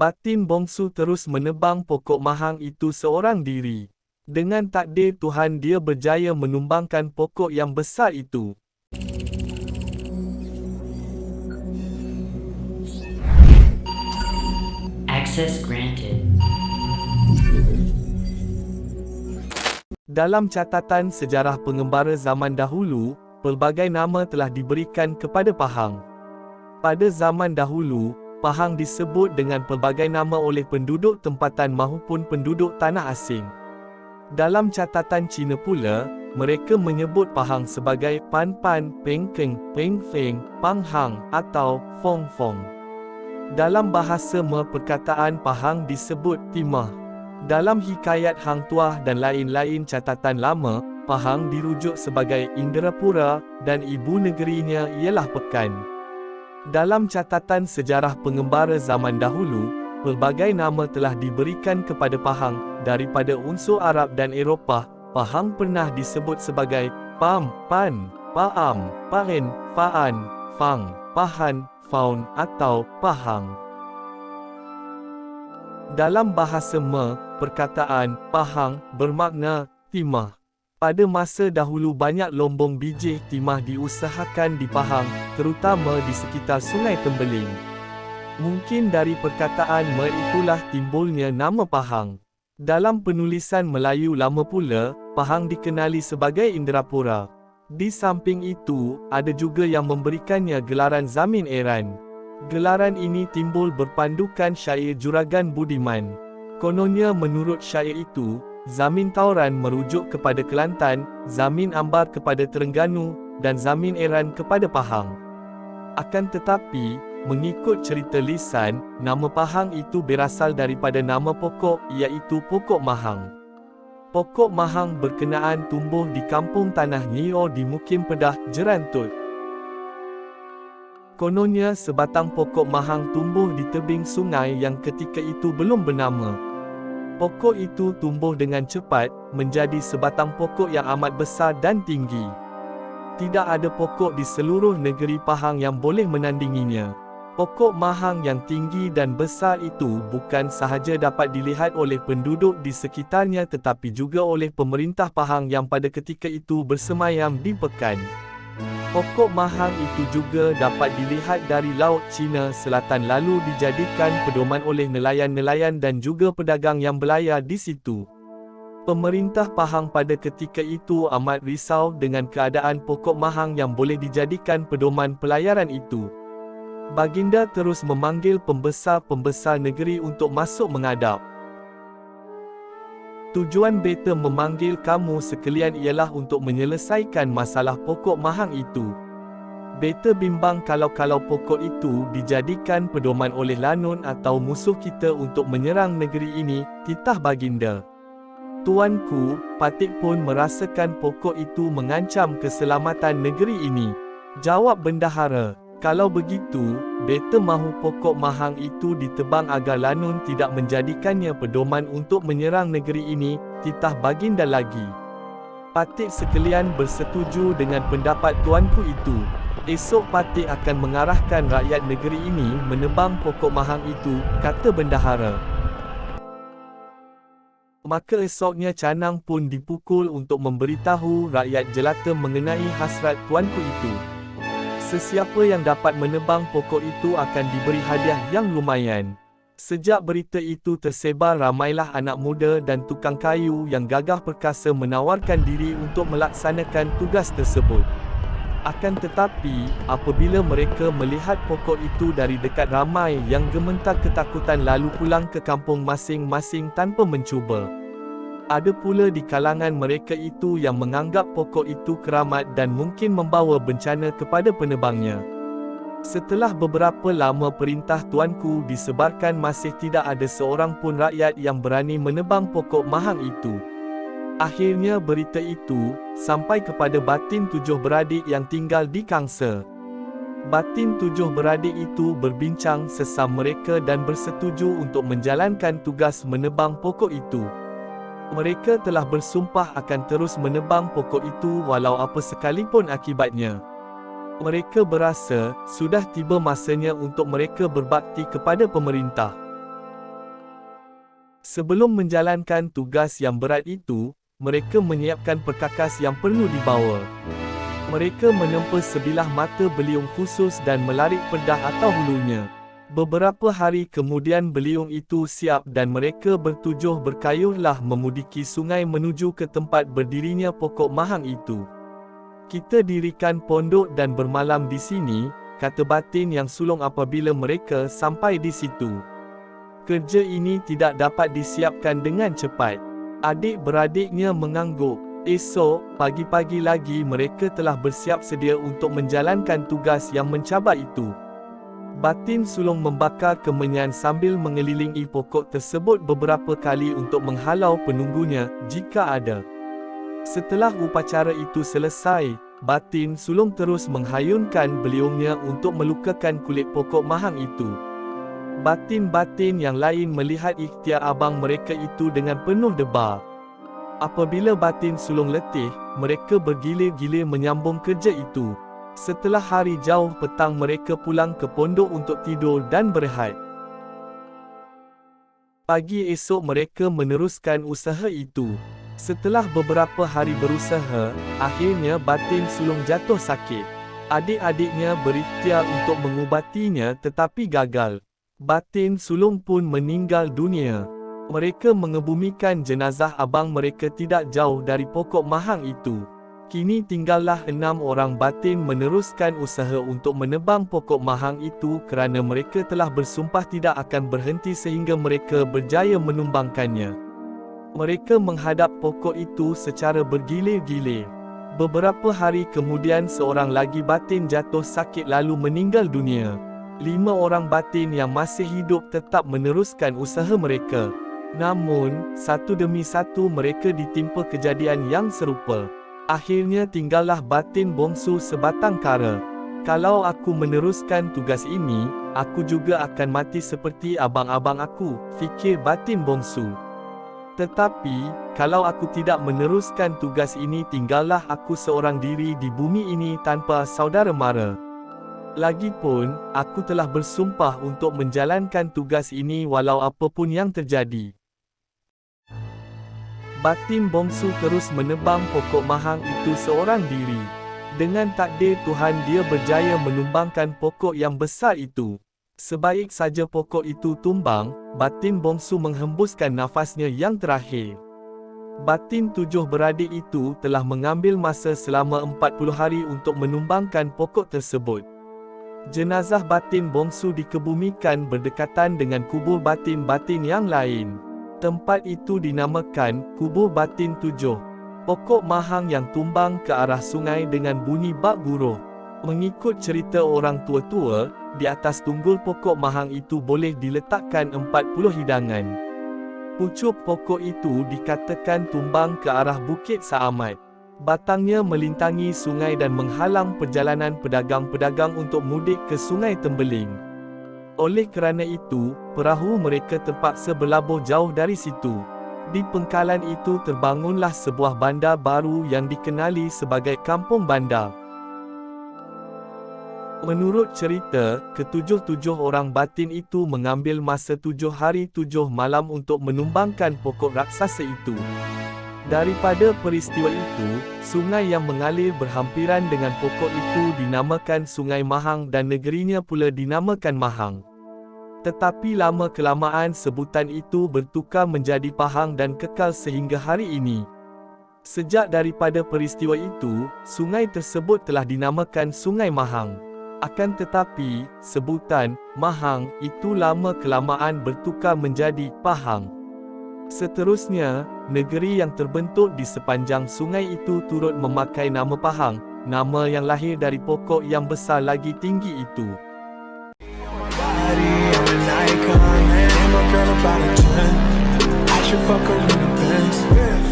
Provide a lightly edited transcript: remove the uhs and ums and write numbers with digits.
Batin bongsu terus menebang pokok mahang itu seorang diri. Dengan takdir Tuhan dia berjaya menumbangkan pokok yang besar itu. Access granted. Dalam catatan sejarah pengembara zaman dahulu, pelbagai nama telah diberikan kepada Pahang. Pada zaman dahulu, Pahang disebut dengan pelbagai nama oleh penduduk tempatan maupun penduduk tanah asing. Dalam catatan Cina pula, mereka menyebut Pahang sebagai Pan Pan, Peng Keng, Peng Feng, Pang Hang atau Fong Fong. Dalam bahasa perkataan Pahang disebut Timah. Dalam hikayat Hang Tuah dan lain-lain catatan lama, Pahang dirujuk sebagai Indrapura dan ibu negerinya ialah Pekan. Dalam catatan sejarah pengembara zaman dahulu, pelbagai nama telah diberikan kepada Pahang daripada unsur Arab dan Eropah. Pahang pernah disebut sebagai Pam, Pan, Paam, Paen, Faan, Fang, Pahan, Faun atau Pahang. Dalam bahasa perkataan Pahang bermakna timah. Pada masa dahulu banyak lombong bijih timah diusahakan di Pahang, terutama di sekitar Sungai Tembeling. Mungkin dari perkataan itulah timbulnya nama Pahang. Dalam penulisan Melayu lama pula, Pahang dikenali sebagai Indrapura. Di samping itu, ada juga yang memberikannya gelaran Zamin Eran. Gelaran ini timbul berpandukan syair Juragan Budiman. Kononnya menurut syair itu, Zamin Tauran merujuk kepada Kelantan, Zamin Ambar kepada Terengganu, dan Zamin Eran kepada Pahang. Akan tetapi, mengikut cerita lisan, nama Pahang itu berasal daripada nama pokok, iaitu Pokok Mahang. Pokok Mahang berkenaan tumbuh di kampung Tanah Nyior di Mukim Pedah, Jerantut. Kononnya sebatang pokok mahang tumbuh di tebing sungai yang ketika itu belum bernama. Pokok itu tumbuh dengan cepat, menjadi sebatang pokok yang amat besar dan tinggi. Tidak ada pokok di seluruh negeri Pahang yang boleh menandinginya. Pokok mahang yang tinggi dan besar itu bukan sahaja dapat dilihat oleh penduduk di sekitarnya tetapi juga oleh pemerintah Pahang yang pada ketika itu bersemayam di Pekan. Pokok mahang itu juga dapat dilihat dari Laut Cina Selatan lalu dijadikan pedoman oleh nelayan-nelayan dan juga pedagang yang berlayar di situ. Pemerintah Pahang pada ketika itu amat risau dengan keadaan pokok mahang yang boleh dijadikan pedoman pelayaran itu. Baginda terus memanggil pembesar-pembesar negeri untuk masuk menghadap. Tujuan beta memanggil kamu sekalian ialah untuk menyelesaikan masalah pokok mahang itu. Beta bimbang kalau pokok itu dijadikan pedoman oleh lanun atau musuh kita untuk menyerang negeri ini, titah baginda. Tuanku, Patik pun merasakan pokok itu mengancam keselamatan negeri ini. Jawab bendahara, kalau begitu, beta mahu pokok mahang itu ditebang agar lanun tidak menjadikannya pedoman untuk menyerang negeri ini, titah baginda lagi. Patik sekalian bersetuju dengan pendapat tuanku itu. Esok Patik akan mengarahkan rakyat negeri ini menebang pokok mahang itu, kata bendahara. Maka esoknya canang pun dipukul untuk memberitahu rakyat jelata mengenai hasrat tuanku itu. Sesiapa yang dapat menebang pokok itu akan diberi hadiah yang lumayan. Sejak berita itu tersebar, ramailah anak muda dan tukang kayu yang gagah perkasa menawarkan diri untuk melaksanakan tugas tersebut. Akan tetapi, apabila mereka melihat pokok itu dari dekat, ramai yang gementar ketakutan lalu pulang ke kampung masing-masing tanpa mencuba. Ada pula di kalangan mereka itu yang menganggap pokok itu keramat dan mungkin membawa bencana kepada penebangnya. Setelah beberapa lama perintah tuanku disebarkan, masih tidak ada seorang pun rakyat yang berani menebang pokok mahang itu. Akhirnya berita itu sampai kepada batin 7 beradik yang tinggal di Kangsa. Batin 7 beradik itu berbincang sesama mereka dan bersetuju untuk menjalankan tugas menebang pokok itu. Mereka telah bersumpah akan terus menebang pokok itu walau apa sekalipun akibatnya. Mereka berasa sudah tiba masanya untuk mereka berbakti kepada pemerintah. Sebelum menjalankan tugas yang berat itu, mereka menyiapkan perkakas yang perlu dibawa. Mereka menempa sebilah mata beliung khusus dan melarik pedah atau hulunya. Beberapa hari kemudian beliung itu siap dan mereka bertujuh berkayuhlah memudiki sungai menuju ke tempat berdirinya pokok mahang itu. Kita dirikan pondok dan bermalam di sini, kata Batin yang sulung apabila mereka sampai di situ. Kerja ini tidak dapat disiapkan dengan cepat. Adik-beradiknya mengangguk. Esok, pagi-pagi lagi mereka telah bersiap sedia untuk menjalankan tugas yang mencabar itu. Batin sulung membakar kemenyan sambil mengelilingi pokok tersebut beberapa kali untuk menghalau penunggunya, jika ada. Setelah upacara itu selesai, Batin sulung terus menghayunkan beliungnya untuk melukakan kulit pokok mahang itu. Batin-batin yang lain melihat ikhtiar abang mereka itu dengan penuh debar. Apabila Batin sulung letih, mereka bergilir-gilir menyambung kerja itu. Setelah hari jauh petang mereka pulang ke pondok untuk tidur dan berehat. Pagi esok mereka meneruskan usaha itu. Setelah beberapa hari berusaha, akhirnya Batin sulung jatuh sakit. Adik-adiknya berikhtiar untuk mengubatinya tetapi gagal. Batin sulung pun meninggal dunia. Mereka mengebumikan jenazah abang mereka tidak jauh dari pokok mahang itu. Kini tinggallah 6 orang Batin meneruskan usaha untuk menebang pokok mahang itu kerana mereka telah bersumpah tidak akan berhenti sehingga mereka berjaya menumbangkannya. Mereka menghadap pokok itu secara bergilir-gilir. Beberapa hari kemudian seorang lagi Batin jatuh sakit lalu meninggal dunia. 5 orang Batin yang masih hidup tetap meneruskan usaha mereka. Namun, satu demi satu mereka ditimpa kejadian yang serupa. Akhirnya tinggallah Batin bongsu sebatang kara. Kalau aku meneruskan tugas ini, aku juga akan mati seperti abang-abang aku, fikir Batin bongsu. Tetapi, kalau aku tidak meneruskan tugas ini tinggallah aku seorang diri di bumi ini tanpa saudara mara. Lagipun, aku telah bersumpah untuk menjalankan tugas ini walau apapun yang terjadi. Batin bongsu terus menebang pokok mahang itu seorang diri. Dengan takdir Tuhan dia berjaya menumbangkan pokok yang besar itu. Sebaik saja pokok itu tumbang, Batin bongsu menghembuskan nafasnya yang terakhir. Batin 7 beradik itu telah mengambil masa selama 40 hari untuk menumbangkan pokok tersebut. Jenazah Batin bongsu dikebumikan berdekatan dengan kubur batin-batin yang lain. Tempat itu dinamakan Kubur Batin 7. Pokok mahang yang tumbang ke arah sungai dengan bunyi bak guruh. Mengikut cerita orang tua-tua, di atas tunggul pokok mahang itu boleh diletakkan 40 hidangan. Pucuk pokok itu dikatakan tumbang ke arah Bukit Saamat. Batangnya melintangi sungai dan menghalang perjalanan pedagang-pedagang untuk mudik ke Sungai Tembeling. Oleh kerana itu, perahu mereka terpaksa berlabuh jauh dari situ. Di pengkalan itu terbangunlah sebuah bandar baru yang dikenali sebagai Kampung Bandar. Menurut cerita, ketujuh-tujuh orang Batin itu mengambil masa 7 hari 7 malam untuk menumbangkan pokok raksasa itu. Daripada peristiwa itu, sungai yang mengalir berhampiran dengan pokok itu dinamakan Sungai Mahang dan negerinya pula dinamakan Mahang. Tetapi lama-kelamaan sebutan itu bertukar menjadi Pahang dan kekal sehingga hari ini. Sejak daripada peristiwa itu, sungai tersebut telah dinamakan Sungai Mahang. Akan tetapi, sebutan Mahang itu lama-kelamaan bertukar menjadi Pahang. Seterusnya, negeri yang terbentuk di sepanjang sungai itu turut memakai nama Pahang, nama yang lahir dari pokok yang besar lagi tinggi itu. Girl about a 10, I should fuck her in the Benz.